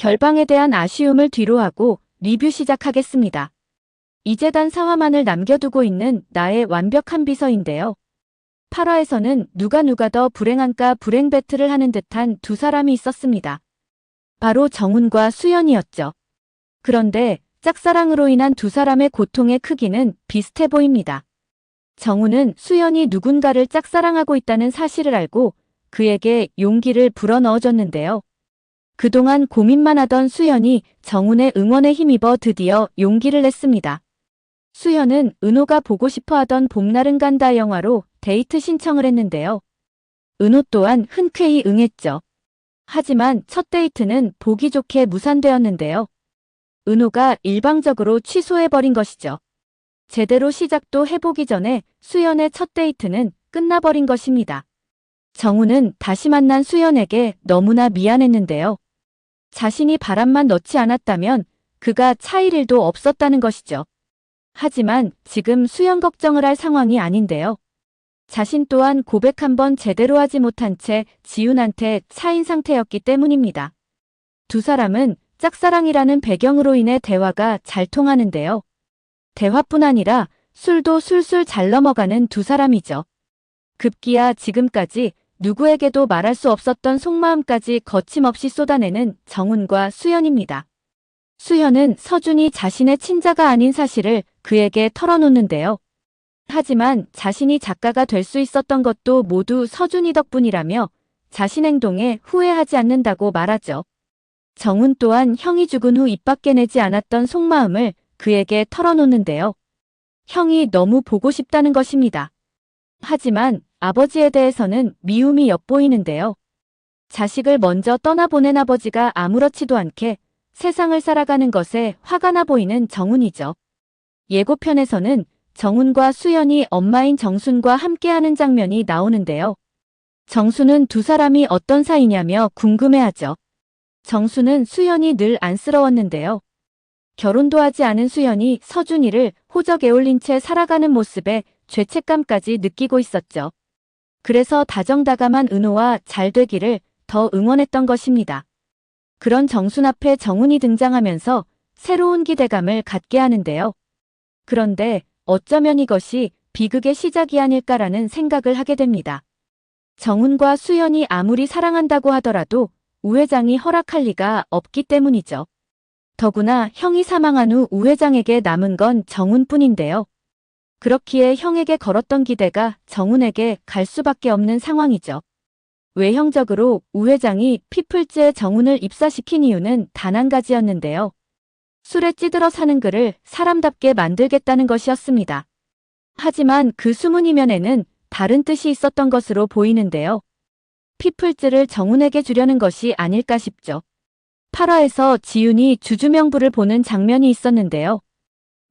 결방에 대한 아쉬움을 뒤로하고 리뷰 시작하겠습니다. 이제 단 4화만을 남겨두고 있는 나의 완벽한 비서인데요. 8화에서는 누가 더 불행한가 불행 배틀을 하는 듯한 두 사람이 있었습니다. 바로 정훈과 수연이었죠. 그런데 짝사랑으로 인한 두 사람의 고통의 크기는 비슷해 보입니다. 정훈은 수연이 누군가를 짝사랑하고 있다는 사실을 알고 그에게 용기를 불어넣어줬는데요. 그동안 고민만 하던 수연이 정훈의 응원에 힘입어 드디어 용기를 냈습니다. 수연은 은호가 보고 싶어 하던 봄날은 간다 영화로 데이트 신청을 했는데요. 은호 또한 흔쾌히 응했죠. 하지만 첫 데이트는 보기 좋게 무산되었는데요. 은호가 일방적으로 취소해버린 것이죠. 제대로 시작도 해보기 전에 수연의 첫 데이트는 끝나버린 것입니다. 정훈은 다시 만난 수연에게 너무나 미안했는데요. 자신이 바람만 넣지 않았다면 그가 차일 일도 없었다는 것이죠. 하지만 지금 수연 걱정을 할 상황이 아닌데요. 자신 또한 고백 한번 제대로 하지 못한 채 지훈한테 차인 상태였기 때문입니다. 두 사람은 짝사랑이라는 배경으로 인해 대화가 잘 통하는데요. 대화뿐 아니라 술도 술술 잘 넘어가는 두 사람이죠. 급기야 지금까지 누구에게도 말할 수 없었던 속마음까지 거침없이 쏟아내는 정훈과 수연입니다. 수연은 서준이 자신의 친자가 아닌 사실을 그에게 털어놓는데요. 하지만 자신이 작가가 될 수 있었던 것도 모두 서준이 덕분이라며 자신 행동에 후회하지 않는다고 말하죠. 정훈 또한 형이 죽은 후 입 밖에 내지 않았던 속마음을 그에게 털어놓는데요. 형이 너무 보고 싶다는 것입니다. 하지만 아버지에 대해서는 미움이 엿보이는데요. 자식을 먼저 떠나보낸 아버지가 아무렇지도 않게 세상을 살아가는 것에 화가 나 보이는 정훈이죠. 예고편에서는 정훈과 수연이 엄마인 정순과 함께하는 장면이 나오는데요. 정순은 두 사람이 어떤 사이냐며 궁금해하죠. 정순은 수연이 늘 안쓰러웠는데요. 결혼도 하지 않은 수연이 서준이를 호적 애올린 채 살아가는 모습에 죄책감까지 느끼고 있었죠. 그래서 다정다감한 은호와 잘 되기를 더 응원했던 것입니다. 그런 정순 앞에 정훈이 등장하면서 새로운 기대감을 갖게 하는데요. 그런데 어쩌면 이것이 비극의 시작이 아닐까라는 생각을 하게 됩니다. 정훈과 수연이 아무리 사랑한다고 하더라도 우 회장이 허락할 리가 없기 때문이죠. 더구나 형이 사망한 후 우 회장에게 남은 건 정훈뿐인데요. 그렇기에 형에게 걸었던 기대가 정훈에게 갈 수밖에 없는 상황이죠. 외형적으로 우 회장이 피플즈에 정훈을 입사시킨 이유는 단 한 가지였는데요. 술에 찌들어 사는 그를 사람답게 만들겠다는 것이었습니다. 하지만 그 숨은 이면에는 다른 뜻이 있었던 것으로 보이는데요. 피플즈를 정훈에게 주려는 것이 아닐까 싶죠. 8화에서 지훈이 주주명부를 보는 장면이 있었는데요.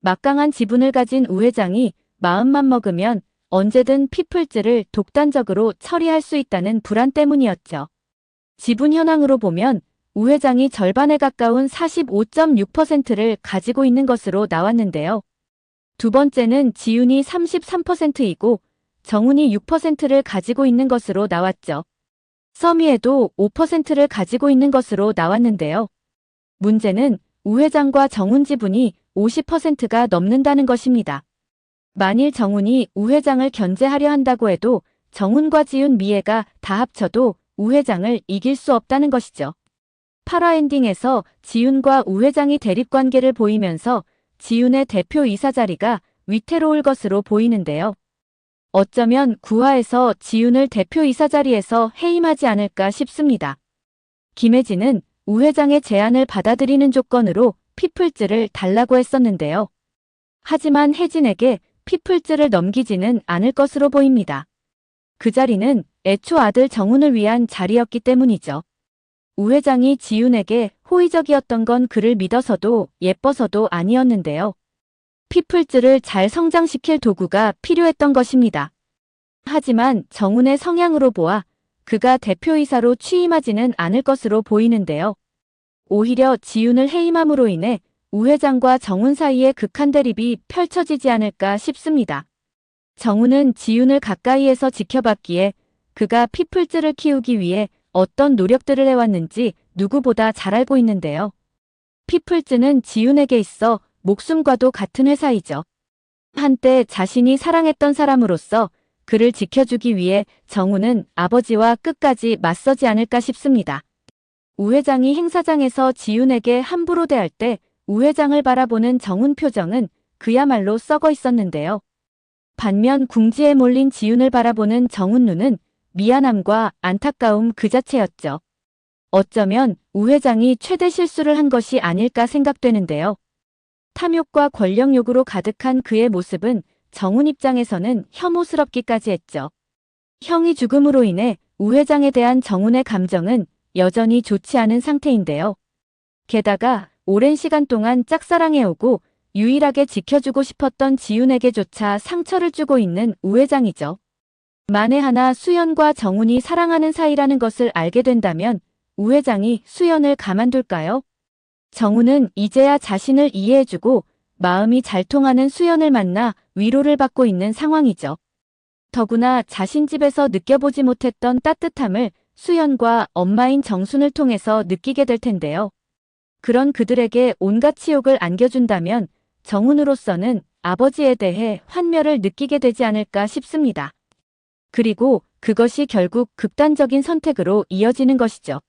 막강한 지분을 가진 우 회장이 마음만 먹으면 언제든 피플즈를 독단적으로 처리할 수 있다는 불안 때문이었죠. 지분 현황으로 보면 우 회장이 절반에 가까운 45.6%를 가지고 있는 것으로 나왔는데요. 두 번째는 지훈이 33%이고 정훈이 6%를 가지고 있는 것으로 나왔죠. 서미에도 5%를 가지고 있는 것으로 나왔는데요. 문제는 우 회장과 정훈 지분이 50%가 넘는다는 것입니다. 만일 정훈이 우 회장을 견제하려 한다고 해도 정훈과 지훈 미애가 다 합쳐도 우 회장을 이길 수 없다는 것이죠. 8화 엔딩에서 지훈과 우 회장이 대립관계를 보이면서 지훈의 대표이사 자리가 위태로울 것으로 보이는데요. 어쩌면 9화에서 지훈을 대표이사 자리에서 해임하지 않을까 싶습니다. 김혜진은 우 회장의 제안을 받아들이는 조건으로 피플즈를 달라고 했었는데요. 하지만 혜진에게 피플즈를 넘기지는 않을 것으로 보입니다. 그 자리는 애초 아들 정훈을 위한 자리였기 때문이죠. 우 회장이 지훈에게 호의적이었던 건 그를 믿어서도 예뻐서도 아니었는데요. 피플즈를 잘 성장시킬 도구가 필요했던 것입니다. 하지만 정훈의 성향으로 보아 그가 대표이사로 취임하지는 않을 것으로 보이는데요. 오히려 지훈을 해임함으로 인해 우 회장과 정훈 사이의 극한 대립이 펼쳐지지 않을까 싶습니다. 정훈은 지훈을 가까이에서 지켜봤기에 그가 피플즈를 키우기 위해 어떤 노력들을 해왔는지 누구보다 잘 알고 있는데요. 피플즈는 지윤에게 있어 목숨과도 같은 회사이죠. 한때 자신이 사랑했던 사람으로서 그를 지켜주기 위해 정우는 아버지와 끝까지 맞서지 않을까 싶습니다. 우 회장이 행사장에서 지윤에게 함부로 대할 때 우 회장을 바라보는 정훈 표정은 그야말로 썩어 있었는데요. 반면 궁지에 몰린 지윤을 바라보는 정훈 눈은 미안함과 안타까움 그 자체였죠. 어쩌면 우 회장이 최대 실수를 한 것이 아닐까 생각되는데요. 탐욕과 권력욕으로 가득한 그의 모습은 정훈 입장에서는 혐오스럽기까지 했죠. 형이 죽음으로 인해 우 회장에 대한 정훈의 감정은 여전히 좋지 않은 상태인데요. 게다가 오랜 시간 동안 짝사랑해오고 유일하게 지켜주고 싶었던 지윤에게조차 상처를 주고 있는 우 회장이죠. 만에 하나 수연과 정훈이 사랑하는 사이라는 것을 알게 된다면 우 회장이 수연을 가만둘까요? 정훈은 이제야 자신을 이해해주고 마음이 잘 통하는 수연을 만나 위로를 받고 있는 상황이죠. 더구나 자신 집에서 느껴보지 못했던 따뜻함을 수연과 엄마인 정순을 통해서 느끼게 될 텐데요. 그런 그들에게 온갖 치욕을 안겨준다면 정훈으로서는 아버지에 대해 환멸을 느끼게 되지 않을까 싶습니다. 그리고 그것이 결국 극단적인 선택으로 이어지는 것이죠.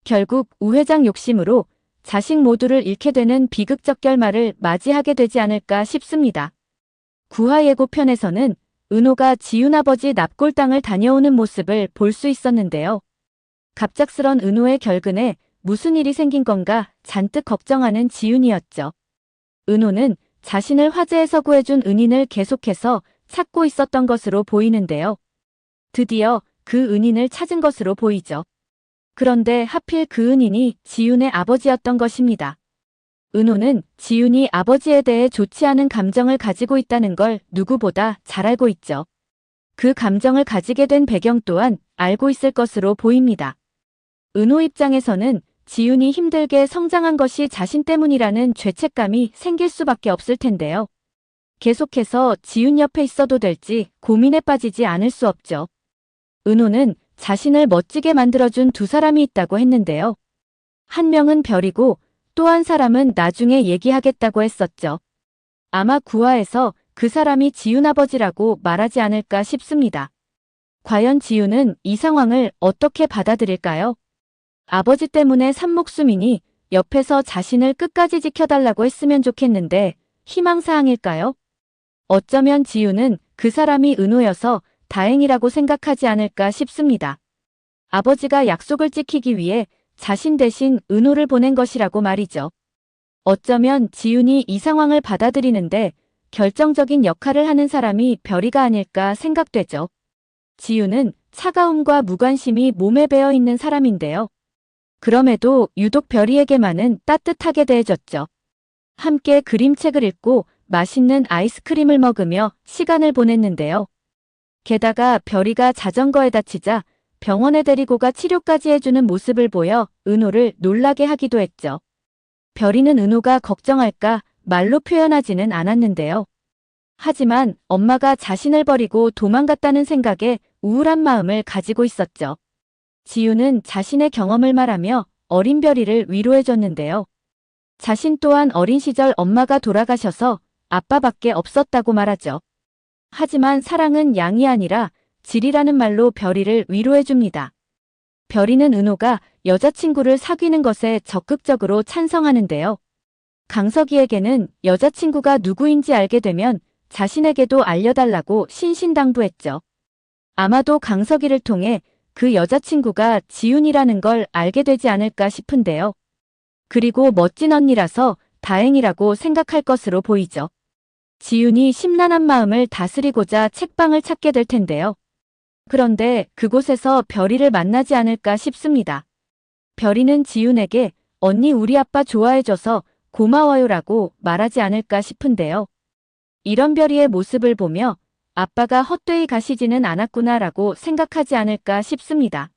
결국 우 회장 욕심으로 자식 모두를 잃게 되는 비극적 결말을 맞이하게 되지 않을까 싶습니다. 구하예고편에서는 은호가 지윤 아버지 납골당을 다녀오는 모습을 볼 수 있었는데요. 갑작스런 은호의 결근에 무슨 일이 생긴 건가 잔뜩 걱정하는 지윤이었죠. 은호는 자신을 화재에서 구해준 은인을 계속해서 찾고 있었던 것으로 보이는데요. 드디어 그 은인을 찾은 것으로 보이죠. 그런데 하필 그 은인이 지윤의 아버지였던 것입니다. 은호는 지윤이 아버지에 대해 좋지 않은 감정을 가지고 있다는 걸 누구보다 잘 알고 있죠. 그 감정을 가지게 된 배경 또한 알고 있을 것으로 보입니다. 은호 입장에서는 지윤이 힘들게 성장한 것이 자신 때문이라는 죄책감이 생길 수밖에 없을 텐데요. 계속해서 지윤 옆에 있어도 될지 고민에 빠지지 않을 수 없죠. 은호는 자신을 멋지게 만들어준 두 사람이 있다고 했는데요. 한 명은 별이고 또 한 사람은 나중에 얘기하겠다고 했었죠. 아마 구화에서 그 사람이 지윤 아버지라고 말하지 않을까 싶습니다. 과연 지윤은 이 상황을 어떻게 받아들일까요? 아버지 때문에 산 목숨이니 옆에서 자신을 끝까지 지켜달라고 했으면 좋겠는데 희망사항일까요? 어쩌면 지윤은 그 사람이 은호여서 다행이라고 생각하지 않을까 싶습니다. 아버지가 약속을 지키기 위해 자신 대신 은호를 보낸 것이라고 말이죠. 어쩌면 지윤이 이 상황을 받아들이는데 결정적인 역할을 하는 사람이 별이가 아닐까 생각되죠. 지윤은 차가움과 무관심이 몸에 배어 있는 사람인데요. 그럼에도 유독 별이에게만은 따뜻하게 대해줬죠. 함께 그림책을 읽고 맛있는 아이스크림을 먹으며 시간을 보냈는데요. 게다가 별이가 자전거에 다치자 병원에 데리고 가 치료까지 해주는 모습을 보여 은호를 놀라게 하기도 했죠. 별이는 은호가 걱정할까 말로 표현하지는 않았는데요. 하지만 엄마가 자신을 버리고 도망갔다는 생각에 우울한 마음을 가지고 있었죠. 지윤은 자신의 경험을 말하며 어린 별이를 위로해줬는데요. 자신 또한 어린 시절 엄마가 돌아가셔서 아빠밖에 없었다고 말하죠. 하지만 사랑은 양이 아니라 질이라는 말로 별이를 위로해줍니다. 별이는 은호가 여자친구를 사귀는 것에 적극적으로 찬성하는데요. 강석이에게는 여자친구가 누구인지 알게 되면 자신에게도 알려달라고 신신당부했죠. 아마도 강석이를 통해 그 여자친구가 지윤이라는 걸 알게 되지 않을까 싶은데요. 그리고 멋진 언니라서 다행이라고 생각할 것으로 보이죠. 지윤이 심란한 마음을 다스리고자 책방을 찾게 될 텐데요. 그런데 그곳에서 별이를 만나지 않을까 싶습니다. 별이는 지윤에게 언니 우리 아빠 좋아해줘서 고마워요라고 말하지 않을까 싶은데요. 이런 별이의 모습을 보며 아빠가 헛되이 가시지는 않았구나라고 생각하지 않을까 싶습니다.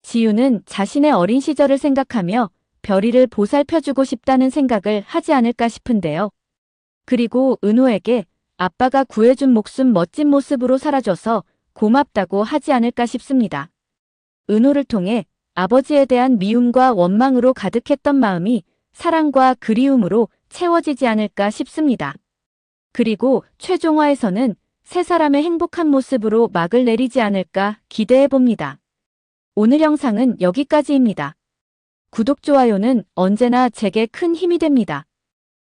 지윤은 자신의 어린 시절을 생각하며 별이를 보살펴주고 싶다는 생각을 하지 않을까 싶은데요. 그리고 은호에게 아빠가 구해준 목숨 멋진 모습으로 살아줘서 고맙다고 하지 않을까 싶습니다. 은호를 통해 아버지에 대한 미움과 원망으로 가득했던 마음이 사랑과 그리움으로 채워지지 않을까 싶습니다. 그리고 최종화에서는 세 사람의 행복한 모습으로 막을 내리지 않을까 기대해 봅니다. 오늘 영상은 여기까지입니다. 구독, 좋아요는 언제나 제게 큰 힘이 됩니다.